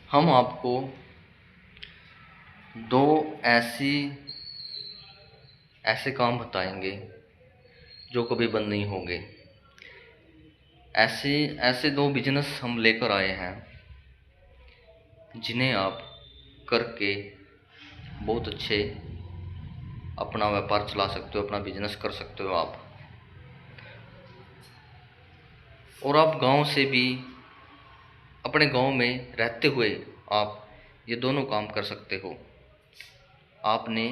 हम आपको दो ऐसे काम बताएंगे जो कभी बंद नहीं होंगे। ऐसे ऐसे दो बिजनेस हम लेकर आए हैं जिन्हें आप करके बहुत अच्छे अपना व्यापार चला सकते हो, अपना बिजनेस कर सकते हो आप। और आप गांव से भी, अपने गांव में रहते हुए आप ये दोनों काम कर सकते हो। आपने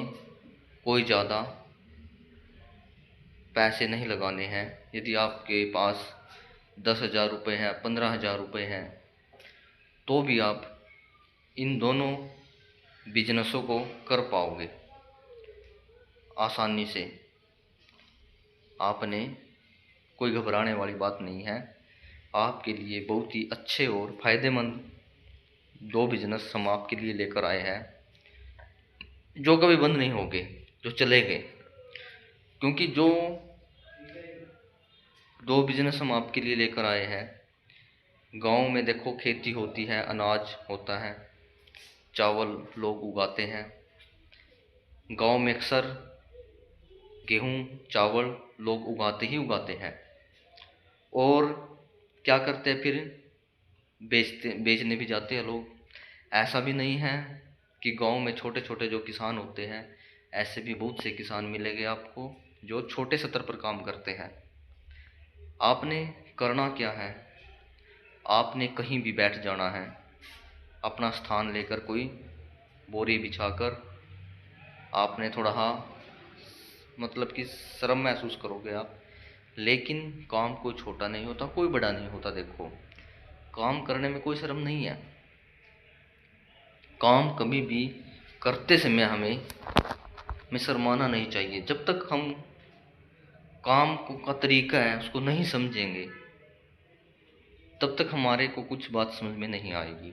कोई ज़्यादा पैसे नहीं लगाने हैं। यदि आपके पास 10,000 रुपये हैं, 15,000 रुपये हैं, तो भी आप इन दोनों बिजनेसों को कर पाओगे आसानी से। आपने कोई घबराने वाली बात नहीं है। आपके लिए बहुत ही अच्छे और फायदेमंद दो बिजनेस हम आपके लिए लेकर आए हैं जो कभी बंद नहीं होंगे, जो चलेंगे। क्योंकि जो दो बिजनेस हम आपके लिए लेकर आए हैं, गांव में देखो खेती होती है, अनाज होता है, चावल लोग उगाते हैं। गांव में अक्सर गेहूं चावल लोग उगाते ही उगाते हैं। और क्या करते हैं फिर, बेचने भी जाते हैं लोग। ऐसा भी नहीं है कि गांव में छोटे छोटे जो किसान होते हैं, ऐसे भी बहुत से किसान मिलेंगे आपको जो छोटे स्तर पर काम करते हैं। आपने करना क्या है, आपने कहीं भी बैठ जाना है, अपना स्थान लेकर कोई बोरी बिछाकर। आपने थोड़ा मतलब कि शर्म महसूस करोगे आप, लेकिन काम कोई छोटा नहीं होता, कोई बड़ा नहीं होता। देखो, काम करने में कोई शर्म नहीं है। काम कभी भी करते समय हमें शर्माना नहीं चाहिए। जब तक हम काम को का तरीका है उसको नहीं समझेंगे, तब तक हमारे को कुछ बात समझ में नहीं आएगी।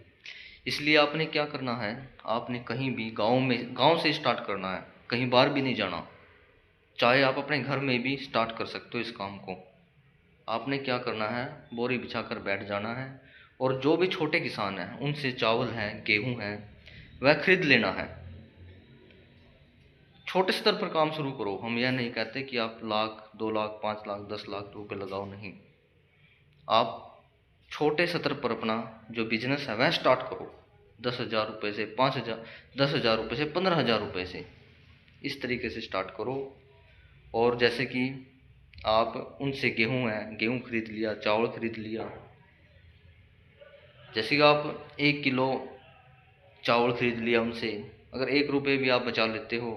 इसलिए आपने क्या करना है, आपने कहीं भी गांव से स्टार्ट करना है, कहीं बाहर भी नहीं जाना। चाहे आप अपने घर में भी स्टार्ट कर सकते हो इस काम को। आपने क्या करना है, बोरी बिछाकर बैठ जाना है, और जो भी छोटे किसान हैं उनसे चावल है, गेहूं है, वह खरीद लेना है। छोटे स्तर पर काम शुरू करो। हम यह नहीं कहते कि आप लाख, 2 लाख, 5 लाख, 10 लाख रुपए लगाओ, नहीं। आप छोटे स्तर पर अपना जो बिजनेस है वह स्टार्ट करो। 10,000 रुपये से, 5,000, 10,000 रुपये से, 15,000 रुपये से, इस तरीके से स्टार्ट करो। और जैसे कि आप उनसे गेहूं है, गेहूं खरीद लिया, चावल खरीद लिया। जैसे कि आप 1 किलो चावल खरीद लिया उनसे, अगर 1 रुपये भी आप बचा लेते हो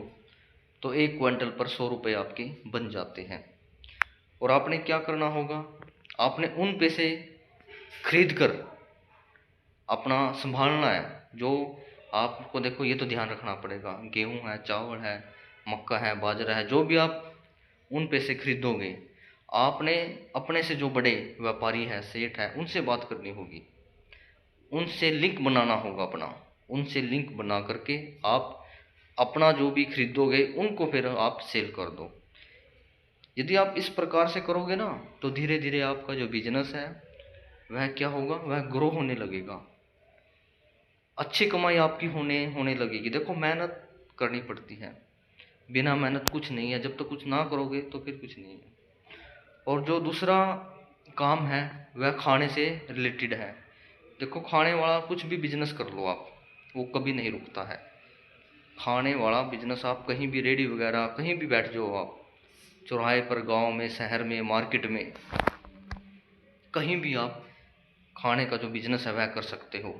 तो 1 क्विंटल पर 100 रुपये आपके बन जाते हैं। और आपने क्या करना होगा, आपने उन पैसे खरीद कर अपना संभालना है। जो आपको, देखो ये तो ध्यान रखना पड़ेगा, गेहूं है, चावल है, मक्का है, बाजरा है, जो भी आप उन पैसे खरीदोगे, आपने अपने से जो बड़े व्यापारी है, सेठ है, उनसे बात करनी होगी, उनसे लिंक बनाना होगा अपना। उनसे लिंक बना करके आप अपना जो भी खरीदोगे उनको फिर आप सेल कर दो। यदि आप इस प्रकार से करोगे ना, तो धीरे धीरे आपका जो बिजनेस है वह क्या होगा, वह ग्रो होने लगेगा। अच्छी कमाई आपकी होने लगेगी। देखो, मेहनत करनी पड़ती है, बिना मेहनत कुछ नहीं है। जब तक कुछ ना करोगे तो फिर कुछ नहीं है। और जो दूसरा काम है वह खाने से रिलेटेड है। देखो, खाने वाला कुछ भी बिजनेस कर लो आप, वो कभी नहीं रुकता है। खाने वाला बिजनेस आप कहीं भी, रेडी वगैरह कहीं भी बैठ जाओ आप, चौराहे पर, गांव में, शहर में, मार्केट में, कहीं भी आप खाने का जो बिजनेस है वह कर सकते हो।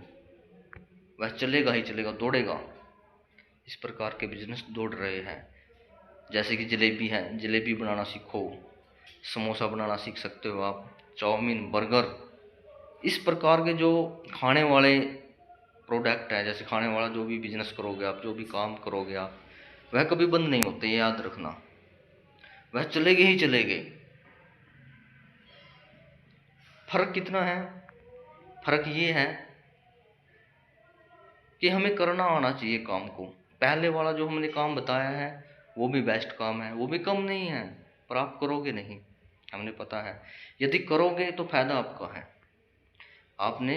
वह चलेगा ही चलेगा, दौड़ेगा। इस प्रकार के बिजनेस दौड़ रहे हैं। जैसे कि जलेबी है, जलेबी बनाना सीखो, समोसा बनाना सीख सकते हो आप, चाउमीन, बर्गर। इस प्रकार के जो खाने वाले प्रोडक्ट है, जैसे खाने वाला जो भी बिजनेस करोगे आप, जो भी काम करोगे आप, वह कभी बंद नहीं होते, ये याद रखना। वह चलेगे ही चलेगे। फर्क कितना है, फर्क ये है कि हमें करना आना चाहिए काम को। पहले वाला जो हमने काम बताया है वो भी बेस्ट काम है, वो भी कम नहीं है, पर आप करोगे नहीं, हमने पता है। यदि करोगे तो फायदा आपका है। आपने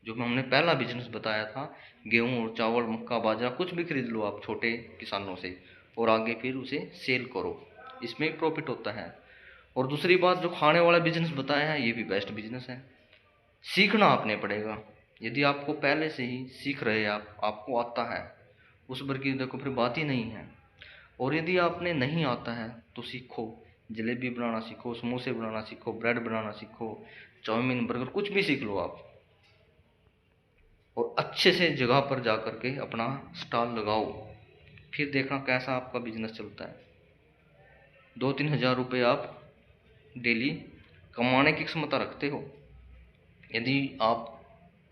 जो हमने पहला बिजनेस बताया था, गेहूँ और चावल, मक्का, बाजरा कुछ भी खरीद लो आप छोटे किसानों से और आगे फिर उसे सेल करो, इसमें भी प्रॉफिट होता है। और दूसरी बात, जो खाने वाला बिजनेस बताया है, ये भी बेस्ट बिजनेस है। सीखना आपने पड़ेगा। यदि आपको पहले से ही सीख रहे हैं, आपको आता है, उस पर की देखो फिर बात ही नहीं है। और यदि आपने नहीं आता है तो सीखो, जलेबी बनाना सीखो, समोसे बनाना सीखो, ब्रेड बनाना सीखो, चाउमीन, बर्गर, कुछ भी सीख लो आप, और अच्छे से जगह पर जा कर के अपना स्टॉल लगाओ, फिर देखना कैसा आपका बिजनेस चलता है। 2-3 हज़ार रुपये आप डेली कमाने की क्षमता रखते हो यदि आप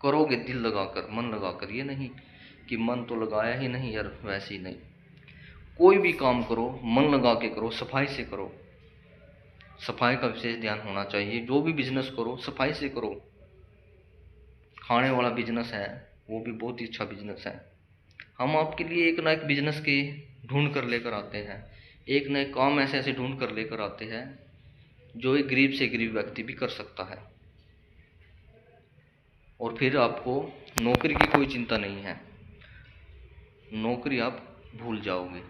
करोगे दिल लगाकर, मन लगाकर। ये नहीं कि मन तो लगाया ही नहीं यार, वैसे ही नहीं। कोई भी काम करो मन लगा के करो, सफाई से करो, सफाई का विशेष ध्यान होना चाहिए। जो भी बिजनेस करो सफाई से करो। खाने वाला बिजनेस है वो भी बहुत ही अच्छा बिजनेस है। हम आपके लिए एक ना एक बिजनेस के ढूंढ कर लेकर आते हैं, एक ना एक काम ऐसे ऐसे ढूंढ कर लेकर आते हैं जो एक गरीब से गरीब व्यक्ति भी कर सकता है। और फिर आपको नौकरी की कोई चिंता नहीं है, नौकरी आप भूल जाओगे।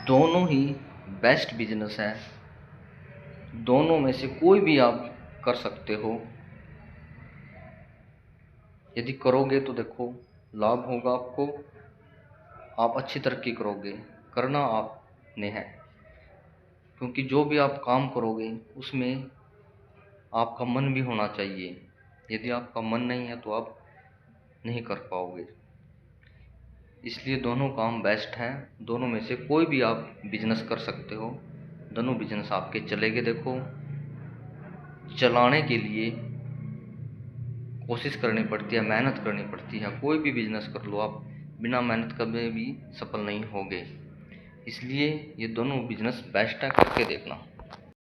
दोनों ही बेस्ट बिजनेस है, दोनों में से कोई भी आप कर सकते हो। यदि करोगे तो देखो लाभ होगा आपको, आप अच्छी तरक्की करोगे। करना आपने है, क्योंकि जो भी आप काम करोगे उसमें आपका मन भी होना चाहिए। यदि आपका मन नहीं है तो आप नहीं कर पाओगे। इसलिए दोनों काम बेस्ट हैं, दोनों में से कोई भी आप बिजनेस कर सकते हो। दोनों बिजनेस आपके चलेंगे। देखो, चलाने के लिए कोशिश करनी पड़ती है, मेहनत करनी पड़ती है। कोई भी बिजनेस कर लो आप, बिना मेहनत कभी भी सफल नहीं होगे। इसलिए ये दोनों बिजनेस बेस्ट है, करके देखना।